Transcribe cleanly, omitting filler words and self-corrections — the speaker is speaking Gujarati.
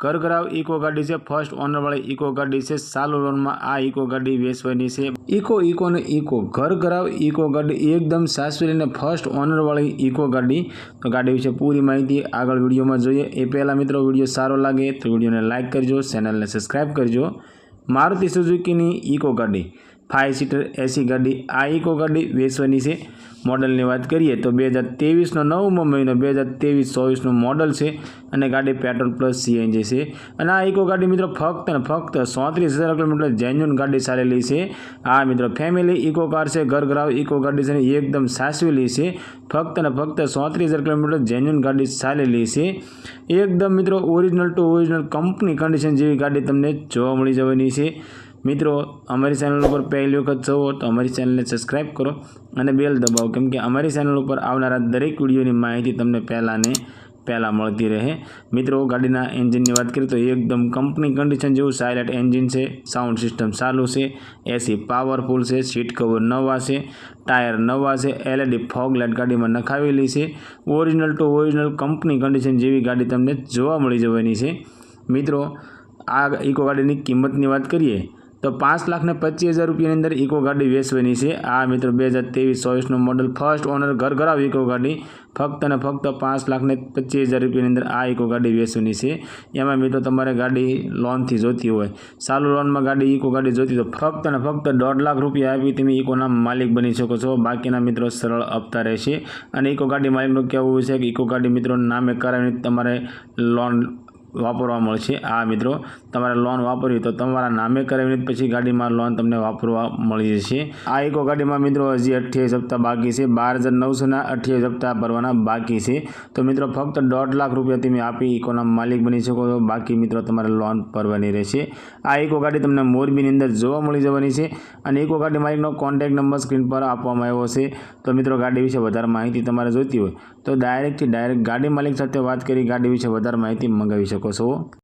ઘરઘરાવ ઇકો ગાડી છે, ફર્સ્ટ ઓનરવાળી ઇકો ગાડી છે। ચાલુ લોનમાં આ ઇકો ગાડી વેચવાની છે। ઇકો ઘરઘરાવ ઇકો ગાડી એકદમ સાચવેલી અને ફર્સ્ટ ઓનરવાળી ઇકો ગાડી। તો ગાડી વિશે પૂરી માહિતી આગળ વિડીયોમાં જોઈએ। એ પહેલાં મિત્રો વિડીયો સારો લાગે તો વિડીયોને લાઇક કરજો, ચેનલને સબસ્ક્રાઈબ કરજો। મારુતિ સુઝુકીની ઇકો ગાડી 5 સીટર એસી ગાડી, આ ઇકો ગાડી વેચવાની છે। મોડલની વાત કરીએ તો 2023નો 9મો મહિનો 2023-24નું મોડલ છે અને ગાડી પેટ્રોલ પ્લસ સીએનજી છે। અને આ ઇકો ગાડી મિત્રો ફક્ત 34,000 કિલોમીટર જેન્યુન ગાડી ચાલેલી છે। આ મિત્રો ફેમિલી ઇકો કાર છે, ઘરઘરાવ ઇકો ગાડી છે, એકદમ સાચવેલી છે। ફક્ત 34,000 કિલોમીટર જેન્યુન ગાડી ચાલેલી છે। એકદમ મિત્રો original two original company condition જેવી ગાડી તમને જોવા મળી જવાની છે। મિત્રો અમારી ચેનલ ઉપર પહેલી વખત છો તો અમારી ચેનલને સબસ્ક્રાઈબ કરો અને બેલ દબાવો, કેમ કે અમારી ચેનલ ઉપર આવનારા દરેક વિડીયોની માહિતી તમને પહેલાં મળતી રહે। મિત્રો ગાડીના એન્જિનની વાત કરીએ તો એકદમ કંપની કન્ડિશન જેવું સાયલેન્ટ એન્જિન છે, સાઉન્ડ સિસ્ટમ ચાલુ છે, એસી પાવરફુલ છે, સીટ કવર નવા છે, ટાયર નવા છે, એલઈડી ફોગ લાઇટ ગાડીમાં નખાવેલી છે। Original two original company condition જેવી ગાડી તમને જોવા મળી જવાની છે। મિત્રો આ ઇકો ગાડીની કિંમતની વાત કરીએ તો 5,25,000 રૂપિયાની અંદર ઇકો ગાડી વેચવાની છે। આ મિત્રો 2023-24નું મોડલ ફર્સ્ટ ઓનર ઘરઘરાવ ઇકો ગાડી ફક્ત 5,25,000 રૂપિયાની અંદર આ ઇકો ગાડી વેચવાની છે। એમાં મિત્રો તમારે ગાડી લોનથી જોતી હોય, ચાલુ લોનમાં ગાડી ઇકો ગાડી જોતી તો ફક્ત 1.5 લાખ રૂપિયા આપી તમે ઇકોના માલિક બની શકો છો। બાકીના મિત્રો સરળ હપ્તા રહેશે। અને ઇકો ગાડી માલિકનું કહેવું છે કે ઇકો ગાડી મિત્રો નામે કરાવીને તમારે લોન વાપરવા મળશે। આ મિત્રો તમારે લોન વાપરવી તો તમારા નામે કરાવીને પછી ગાડીમાં લોન તમને વાપરવા મળી જશે। આ ઇકો ગાડીમાં મિત્રો હજી 28 હપ્તા બાકી છે, 12,900ના 28 હપ્તા ભરવાના બાકી છે। તો મિત્રો ફક્ત 1.5 લાખ રૂપિયા તમે આપી ઇકોના માલિક બની શકો છો, બાકી મિત્રો તમારે લોન ભરવાની રહેશે। આ ઇકો ગાડી તમને મોરબીની અંદર જોવા મળી જવાની છે અને ઇકો ગાડી માલિકનો કોન્ટેક્ટ નંબર સ્ક્રીન પર આપવામાં આવ્યો છે। તો મિત્રો ગાડી વિશે વધારે માહિતી તમારે જોઈતી હોય તો ડાયરેક્ટ ગાડી માલિક સાથે વાત કરી ગાડી વિશે વધારે માહિતી મંગાવી શકો છો।